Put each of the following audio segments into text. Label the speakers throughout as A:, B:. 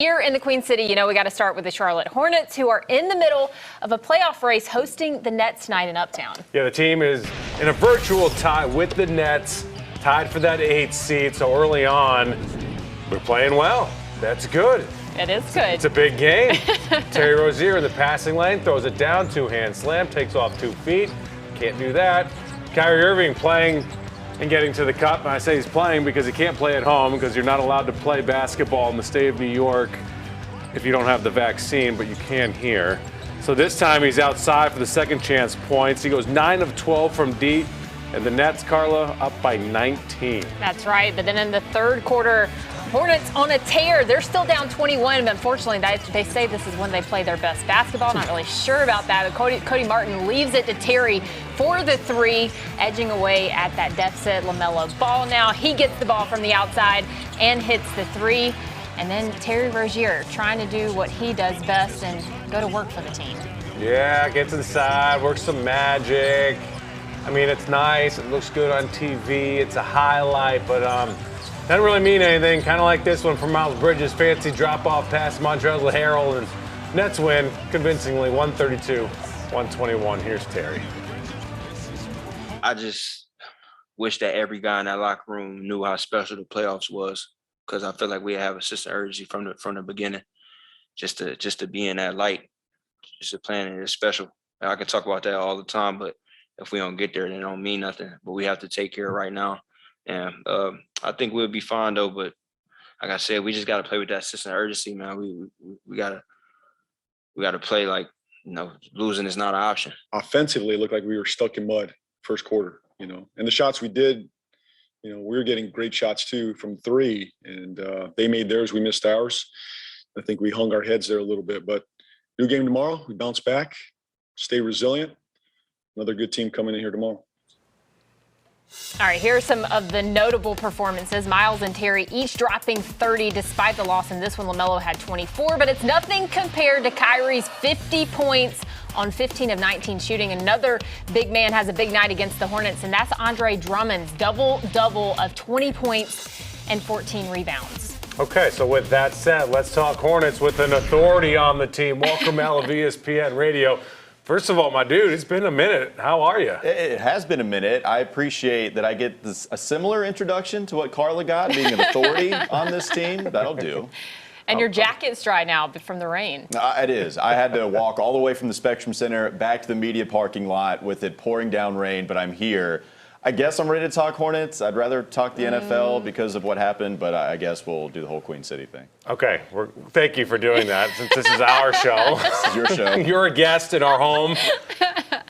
A: Here in the Queen City, we got to start with the Charlotte Hornets, who are in the middle of a playoff race hosting the Nets tonight in Uptown.
B: Yeah, the team is in a virtual tie with the Nets, tied for that 8th seed. So early on, we're playing well. That's good.
A: It is good.
B: It's a big game. Terry Rozier in the passing lane, throws it down, two-hand slam, takes off 2 feet. Can't do that. Kyrie Irving playing and getting to the cup. And I say he's playing because he can't play at home because you're not allowed to play basketball in the state of New York if you don't have the vaccine, but you can here. So this time he's outside for the second chance points. He goes 9 of 12 from deep, and the Nets, Carla, up by 19.
A: That's right, but then in the third quarter, Hornets on a tear. They're still down 21, but unfortunately, they say this is when they play their best basketball. Not really sure about that. But Cody Martin leaves it to Terry for the three, edging away at that deficit. LaMelo Ball now. He gets the ball from the outside and hits the three. And then Terry Rozier trying to do what he does best and go to work for the team.
B: Yeah, get to the side, work some magic. I mean, it's nice. It looks good on TV. It's a highlight, but doesn't really mean anything. Kind of like this one from Miles Bridges. Fancy drop-off pass, Montrezl Harrell, and Nets win convincingly, 132-121. Here's Terry.
C: I just wish that every guy in that locker room knew how special the playoffs was, because I feel like we have a sense of urgency from the beginning, just to be in that light, just to plan it is special. I can talk about that all the time, but if we don't get there, then it don't mean nothing. But we have to take care right now. And I think we'll be fine though. But like I said, we just got to play with that sense of urgency, man. We gotta play like, losing is not an option.
D: Offensively, it looked like we were stuck in mud first quarter, and the shots we did, we were getting great shots too from three, and they made theirs, we missed ours. I think we hung our heads there a little bit, but new game tomorrow, we bounce back, stay resilient. Another good team coming in here tomorrow.
A: All right, here are some of the notable performances. Miles and Terry each dropping 30 despite the loss in this one. LaMelo had 24, but it's nothing compared to Kyrie's 50 points on 15 of 19 shooting. Another big man has a big night against the Hornets, and that's Andre Drummond's double-double of 20 points and 14 rebounds.
B: Okay, so with that said, let's talk Hornets with an authority on the team. Welcome, Al of ESPN Radio. First of all, my dude, it's been a minute. How are you?
E: It has been a minute. I appreciate that I get a similar introduction to what Carla got, being an authority on this team. That'll do.
A: And your jacket's dry now from the rain.
E: It is. I had to walk all the way from the Spectrum Center back to the media parking lot with it pouring down rain, but I'm here. I guess I'm ready to talk Hornets. I'd rather talk the NFL because of what happened, but I guess we'll do the whole Queen City thing.
B: Okay. Thank you for doing that, since this is our show.
E: This is your show.
B: You're a guest in our home.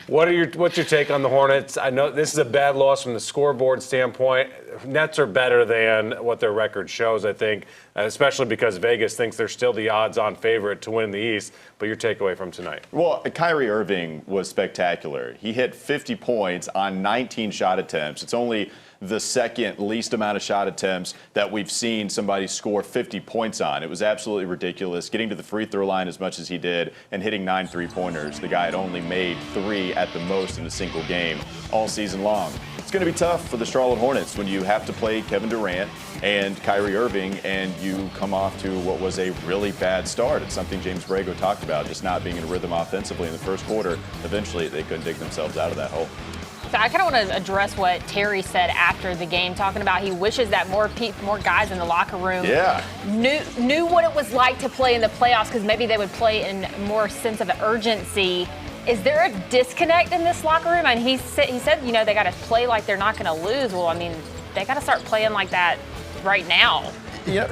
B: What's your take on the Hornets? I know this is a bad loss from the scoreboard standpoint. Nets are better than what their record shows, I think, especially because Vegas thinks they're still the odds-on favorite to win the East. But your takeaway from tonight?
E: Well, Kyrie Irving was spectacular. He hit 50 points on 19 shot attempts. It's only the second least amount of shot attempts that we've seen somebody score 50 points on. It was absolutely ridiculous, getting to the free throw line as much as he did and hitting 9 3-pointers. The guy had only made 3 at the most in a single game all season long. It's going to be tough for the Charlotte Hornets when you have to play Kevin Durant and Kyrie Irving and you come off to what was a really bad start. It's something James Borrego talked about, just not being in a rhythm offensively in the first quarter. Eventually, they couldn't dig themselves out of that hole.
A: So I kind of want to address what Terry said after the game, talking about he wishes that more guys in the locker room knew what it was like to play in the playoffs, because maybe they would play in more sense of urgency. Is there a disconnect in this locker room? And he said they got to play like they're not going to lose. Well, I mean, they got to start playing like that right now.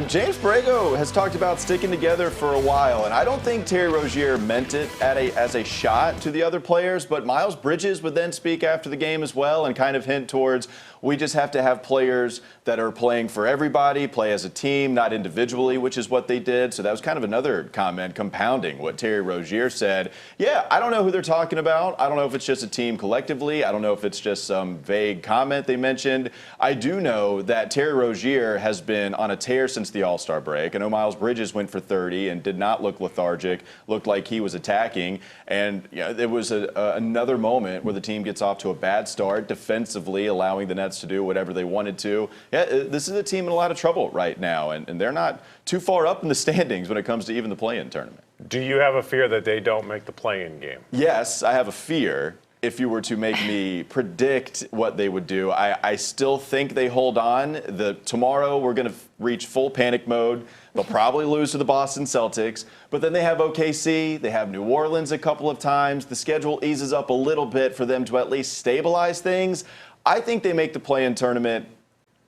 E: James Borrego has talked about sticking together for a while, and I don't think Terry Rozier meant it as a shot to the other players, but Miles Bridges would then speak after the game as well and kind of hint towards we just have to have players that are playing for everybody, play as a team, not individually, which is what they did. So that was kind of another comment compounding what Terry Rozier said. Yeah, I don't know who they're talking about. I don't know if it's just a team collectively. I don't know if it's just some vague comment they mentioned. I do know that Terry Rozier has been on a tear tear since the All-Star break. I know Miles Bridges went for 30 and did not look lethargic, looked like he was attacking. And there was another moment where the team gets off to a bad start defensively, allowing the Nets to do whatever they wanted to. Yeah, this is a team in a lot of trouble right now, and they're not too far up in the standings when it comes to even the play-in tournament.
B: Do you have a fear that they don't make the play-in game?
E: Yes, I have a fear. If you were to make me predict what they would do, I still think they hold on. Tomorrow we're going to reach full panic mode. They'll probably lose to the Boston Celtics, but then they have OKC, they have New Orleans a couple of times. The schedule eases up a little bit for them to at least stabilize things. I think they make the play-in tournament.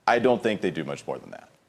E: I don't think they do much more than that.